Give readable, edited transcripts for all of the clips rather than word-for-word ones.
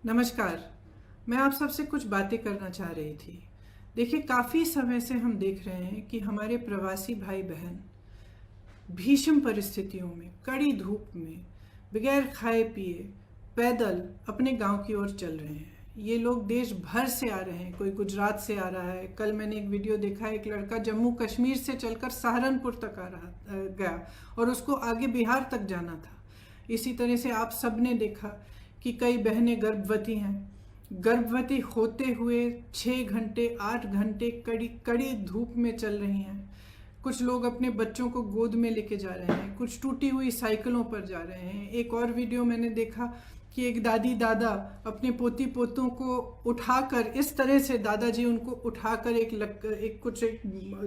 नमस्कार। मैं आप सबसे कुछ बातें करना चाह रही थी। देखिए, काफ़ी समय से हम देख रहे हैं कि हमारे प्रवासी भाई बहन भीषण परिस्थितियों में, कड़ी धूप में, बगैर खाए पिए पैदल अपने गांव की ओर चल रहे हैं। ये लोग देश भर से आ रहे हैं, कोई गुजरात से आ रहा है। कल मैंने एक वीडियो देखा, एक लड़का जम्मू कश्मीर से चलकर सहारनपुर तक गया और उसको आगे बिहार तक जाना था। इसी तरह से आप सब ने देखा कि कई बहनें गर्भवती हैं। गर्भवती होते हुए 6 घंटे 8 घंटे कड़ी कड़ी धूप में चल रही हैं। कुछ लोग अपने बच्चों को गोद में लेके जा रहे हैं, कुछ टूटी हुई साइकिलों पर जा रहे हैं। एक और वीडियो मैंने देखा कि एक दादी दादा अपने पोती पोतों को उठाकर, इस तरह से दादाजी उनको उठाकर एक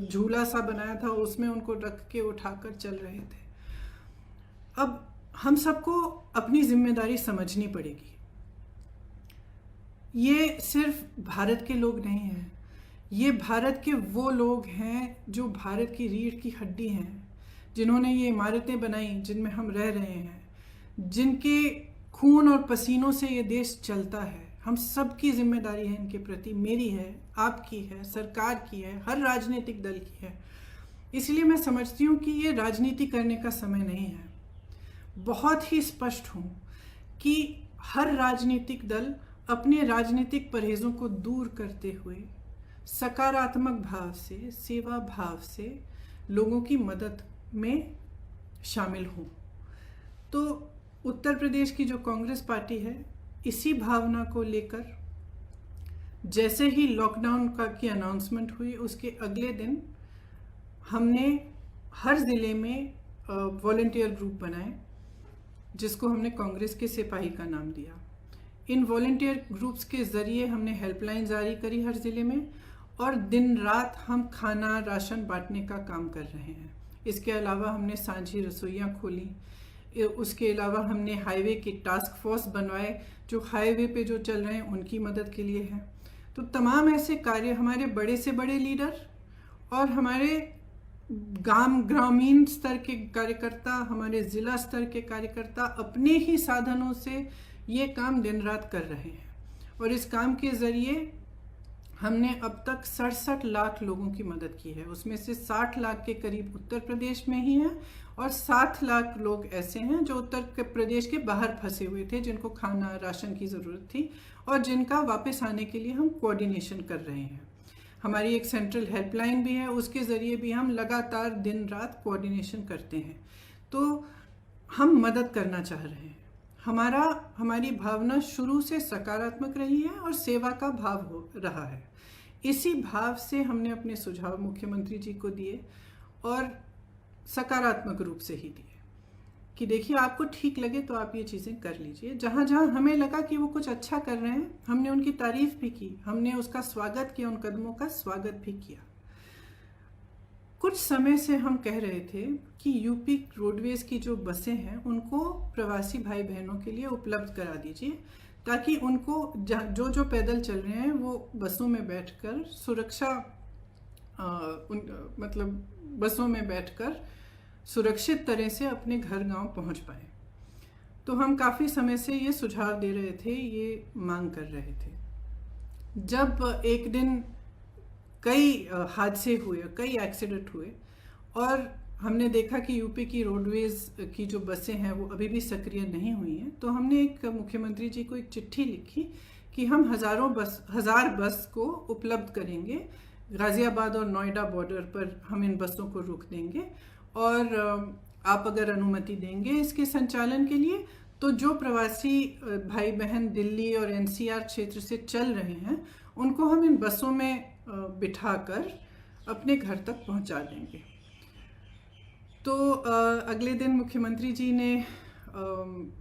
झूला सा बनाया था, उसमें उनको रख के उठाकर चल रहे थे। अब हम सबको अपनी जिम्मेदारी समझनी पड़ेगी। ये सिर्फ भारत के लोग नहीं हैं, ये भारत के वो लोग हैं जो भारत की रीढ़ की हड्डी हैं, जिन्होंने ये इमारतें बनाई जिनमें हम रह रहे हैं, जिनके खून और पसीनों से ये देश चलता है। हम सबकी जिम्मेदारी है इनके प्रति, मेरी है, आपकी है, सरकार की है, हर राजनीतिक दल की है। इसलिए मैं समझती हूँ कि ये राजनीति करने का समय नहीं है। बहुत ही स्पष्ट हूँ कि हर राजनीतिक दल अपने राजनीतिक परहेजों को दूर करते हुए सकारात्मक भाव से, सेवा भाव से लोगों की मदद में शामिल हों। तो उत्तर प्रदेश की जो कांग्रेस पार्टी है, इसी भावना को लेकर जैसे ही लॉकडाउन की अनाउंसमेंट हुई, उसके अगले दिन हमने हर ज़िले में वॉलंटियर ग्रुप बनाए, जिसको हमने कांग्रेस के सिपाही का नाम दिया। इन वॉलंटियर ग्रुप्स के ज़रिए हमने हेल्पलाइन जारी करी हर ज़िले में, और दिन रात हम खाना राशन बांटने का काम कर रहे हैं। इसके अलावा हमने साझी रसोइयाँ खोली। उसके अलावा हमने हाईवे की टास्क फोर्स बनवाए, जो हाईवे पे जो चल रहे हैं उनकी मदद के लिए है। तो तमाम ऐसे कार्य हमारे बड़े से बड़े लीडर और हमारे ग्रामीण स्तर के कार्यकर्ता, हमारे ज़िला स्तर के कार्यकर्ता अपने ही साधनों से ये काम दिन रात कर रहे हैं। और इस काम के ज़रिए हमने अब तक 67 लाख लोगों की मदद की है। उसमें से 60 लाख के करीब उत्तर प्रदेश में ही हैं, और 7 लाख लोग ऐसे हैं जो उत्तर प्रदेश के बाहर फंसे हुए थे, जिनको खाना राशन की ज़रूरत थी और जिनका वापस आने के लिए हम कोऑर्डिनेशन कर रहे हैं। हमारी एक सेंट्रल हेल्पलाइन भी है, उसके ज़रिए भी हम लगातार दिन रात कोऑर्डिनेशन करते हैं। तो हम मदद करना चाह रहे हैं। हमारी भावना शुरू से सकारात्मक रही है और सेवा का भाव हो रहा है। इसी भाव से हमने अपने सुझाव मुख्यमंत्री जी को दिए, और सकारात्मक रूप से ही दिए कि देखिए, आपको ठीक लगे तो आप ये चीज़ें कर लीजिए। जहाँ जहाँ हमें लगा कि वो कुछ अच्छा कर रहे हैं, हमने उनकी तारीफ भी की, हमने उसका स्वागत किया, उन कदमों का स्वागत भी किया। कुछ समय से हम कह रहे थे कि यूपी रोडवेज की जो बसें हैं उनको प्रवासी भाई बहनों के लिए उपलब्ध करा दीजिए, ताकि उनको जो पैदल चल रहे हैं वो बसों में बैठकर बसों में बैठकर सुरक्षित तरह से अपने घर गांव पहुंच पाए। तो हम काफ़ी समय से ये सुझाव दे रहे थे, ये मांग कर रहे थे। जब एक दिन कई हादसे हुए, कई एक्सीडेंट हुए, और हमने देखा कि यूपी की रोडवेज की जो बसें हैं वो अभी भी सक्रिय नहीं हुई हैं, तो हमने एक मुख्यमंत्री जी को एक चिट्ठी लिखी कि हम हज़ार बस को उपलब्ध करेंगे। गाज़ियाबाद और नोएडा बॉर्डर पर हम इन बसों को रोक देंगे, और आप अगर अनुमति देंगे इसके संचालन के लिए, तो जो प्रवासी भाई बहन दिल्ली और एनसीआर क्षेत्र से चल रहे हैं उनको हम इन बसों में बिठाकर अपने घर तक पहुंचा देंगे। तो अगले दिन मुख्यमंत्री जी ने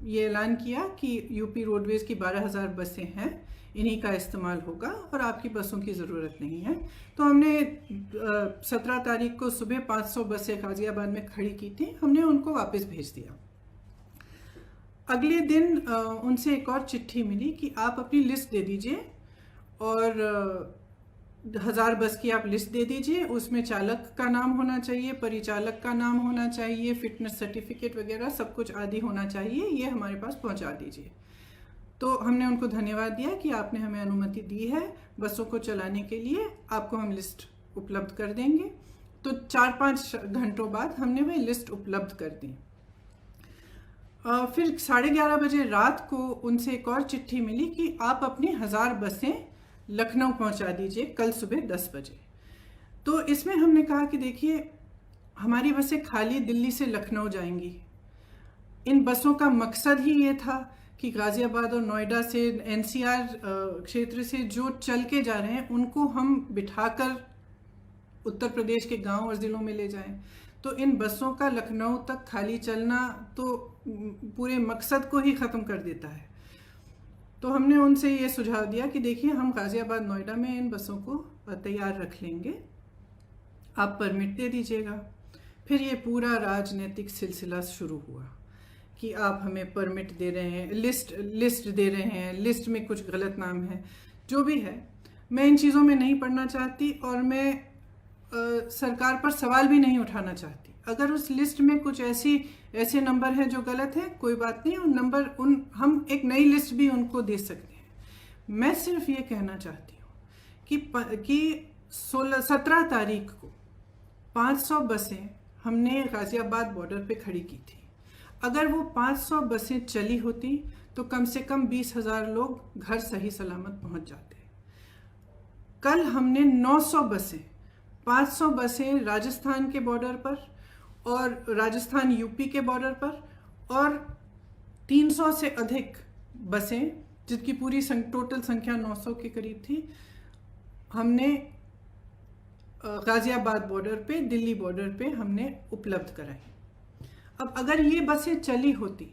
ये ऐलान किया कि यूपी रोडवेज की 12,000 बसें हैं, इन्हीं का इस्तेमाल होगा और आपकी बसों की ज़रूरत नहीं है। तो हमने 17 तारीख को सुबह 500 बसें गाज़ियाबाद में खड़ी की थी, हमने उनको वापस भेज दिया। अगले दिन उनसे एक और चिट्ठी मिली कि आप अपनी लिस्ट दे दीजिए, और 1000 बस की आप लिस्ट दे दीजिए। उसमें चालक का नाम होना चाहिए, परिचालक का नाम होना चाहिए, फिटनेस सर्टिफिकेट वगैरह सब कुछ आदि होना चाहिए, ये हमारे पास पहुंचा दीजिए। तो हमने उनको धन्यवाद दिया कि आपने हमें अनुमति दी है बसों को चलाने के लिए, आपको हम लिस्ट उपलब्ध कर देंगे। तो 4-5 घंटों बाद हमने वह लिस्ट उपलब्ध कर दी। फिर 11:30 बजे रात को उनसे एक और चिट्ठी मिली कि आप अपनी 1000 बसें लखनऊ पहुंचा दीजिए कल सुबह 10 बजे। तो इसमें हमने कहा कि देखिए, हमारी बसें खाली दिल्ली से लखनऊ जाएंगी। इन बसों का मकसद ही ये था कि गाज़ियाबाद और नोएडा से, एनसीआर क्षेत्र से जो चल के जा रहे हैं उनको हम बिठाकर उत्तर प्रदेश के गांव और ज़िलों में ले जाएं। तो इन बसों का लखनऊ तक खाली चलना तो पूरे मकसद को ही ख़त्म कर देता है। तो हमने उनसे ये सुझाव दिया कि देखिए, हम गाज़ियाबाद नोएडा में इन बसों को तैयार रख लेंगे, आप परमिट दे दीजिएगा। फिर ये पूरा राजनीतिक सिलसिला शुरू हुआ कि आप हमें परमिट दे रहे हैं, लिस्ट दे रहे हैं, लिस्ट में कुछ गलत नाम है। जो भी है, मैं इन चीज़ों में नहीं पढ़ना चाहती और मैं सरकार पर सवाल भी नहीं उठाना चाहती। अगर उस लिस्ट में कुछ ऐसे नंबर हैं जो गलत हैं, कोई बात नहीं, हम एक नई लिस्ट भी उनको दे सकते हैं। मैं सिर्फ ये कहना चाहती हूँ कि 17 तारीख को 500 बसें हमने गाज़ियाबाद बॉर्डर पे खड़ी की थी। अगर वो 500 बसें चली होती तो कम से कम 20,000 लोग घर सही सलामत पहुंच जाते। कल हमने 900 बसें, 500 बसें राजस्थान के बॉर्डर पर और राजस्थान यूपी के बॉर्डर पर, और 300 से अधिक बसें, जिनकी पूरी टोटल संख्या 900 के करीब थी, हमने गाज़ियाबाद बॉर्डर पे, दिल्ली बॉर्डर पे हमने उपलब्ध कराई। अब अगर ये बसें चली होती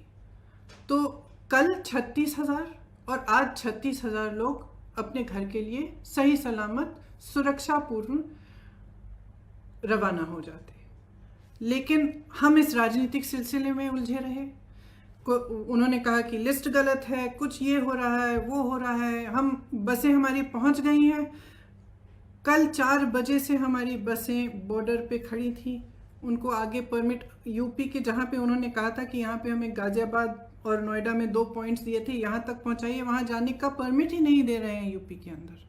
तो कल 36,000 और आज 36,000 लोग अपने घर के लिए सही सलामत सुरक्षापूर्ण रवाना हो जाते। लेकिन हम इस राजनीतिक सिलसिले में उलझे रहे। उन्होंने कहा कि लिस्ट गलत है, कुछ ये हो रहा है, वो हो रहा है, बसें हमारी पहुंच गई हैं। कल 4 बजे से हमारी बसें बॉर्डर पे खड़ी थी। उनको आगे परमिट, यूपी के जहाँ पे उन्होंने कहा था कि यहाँ पे हमें गाज़ियाबाद और नोएडा में 2 पॉइंट्स दिए थे, यहाँ तक पहुँचाइए, वहाँ जाने का परमिट ही नहीं दे रहे हैं यूपी के अंदर।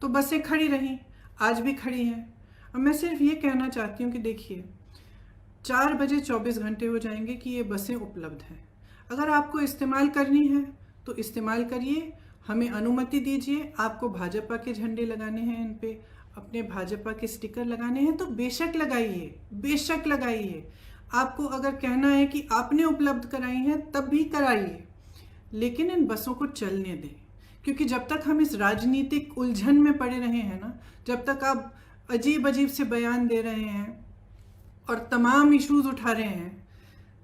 तो बसें खड़ी रहीं, आज भी खड़ी हैं। अब मैं सिर्फ ये कहना चाहती हूँ कि देखिए, 4 बजे 24 घंटे हो जाएंगे कि ये बसें उपलब्ध हैं। अगर आपको इस्तेमाल करनी है तो इस्तेमाल करिए, हमें अनुमति दीजिए। आपको भाजपा के झंडे लगाने हैं, इन पे अपने भाजपा के स्टिकर लगाने हैं तो बेशक लगाइए, बेशक लगाइए। आपको अगर कहना है कि आपने उपलब्ध कराई हैं तब भी कराइए, लेकिन इन बसों को चलने दें। क्योंकि जब तक हम इस राजनीतिक उलझन में पड़े रहे हैं ना, जब तक आप अजीब अजीब से बयान दे रहे हैं और तमाम इश्यूज उठा रहे हैं,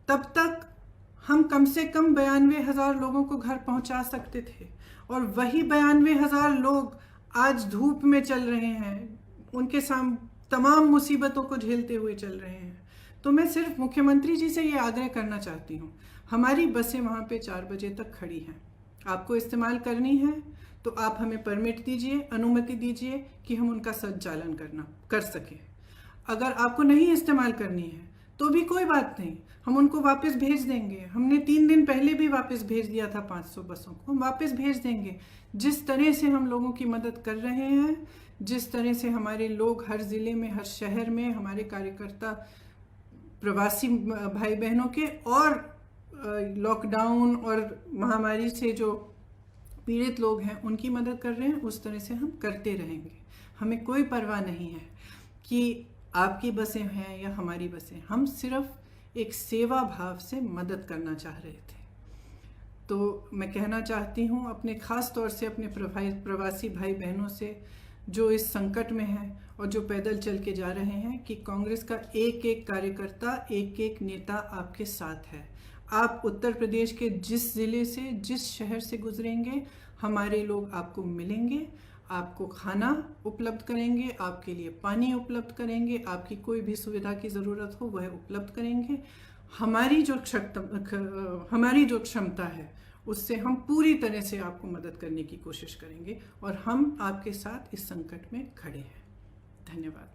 तब तक हम कम से कम 92,000 लोगों को घर पहुंचा सकते थे। और वही 92,000 लोग आज धूप में चल रहे हैं, उनके सामने तमाम मुसीबतों को झेलते हुए चल रहे हैं। तो मैं सिर्फ मुख्यमंत्री जी से ये आग्रह करना चाहती हूँ, हमारी बसें वहाँ पे 4 बजे तक खड़ी हैं, आपको इस्तेमाल करनी है तो आप हमें परमिट दीजिए, अनुमति दीजिए कि हम उनका संचालन कर सकें। अगर आपको नहीं इस्तेमाल करनी है तो भी कोई बात नहीं, हम उनको वापस भेज देंगे। हमने 3 दिन पहले भी वापस भेज दिया था 500 बसों को, हम वापस भेज देंगे। जिस तरह से हम लोगों की मदद कर रहे हैं, जिस तरह से हमारे लोग हर ज़िले में, हर शहर में, हमारे कार्यकर्ता प्रवासी भाई बहनों के और लॉकडाउन और महामारी से जो पीड़ित लोग हैं उनकी मदद कर रहे हैं, उस तरह से हम करते रहेंगे। हमें कोई परवाह नहीं है कि आपकी बसें हैं या हमारी बसें, हम सिर्फ एक सेवा भाव से मदद करना चाह रहे थे। तो मैं कहना चाहती हूँ अपने ख़ास तौर से अपने प्रवासी भाई बहनों से जो इस संकट में हैं और जो पैदल चल के जा रहे हैं, कि कांग्रेस का एक एक कार्यकर्ता, एक एक नेता आपके साथ है। आप उत्तर प्रदेश के जिस ज़िले से, जिस शहर से गुजरेंगे, हमारे लोग आपको मिलेंगे, आपको खाना उपलब्ध करेंगे, आपके लिए पानी उपलब्ध करेंगे, आपकी कोई भी सुविधा की ज़रूरत हो वह उपलब्ध करेंगे। हमारी जो क्षमता है उससे हम पूरी तरह से आपको मदद करने की कोशिश करेंगे और हम आपके साथ इस संकट में खड़े हैं। धन्यवाद।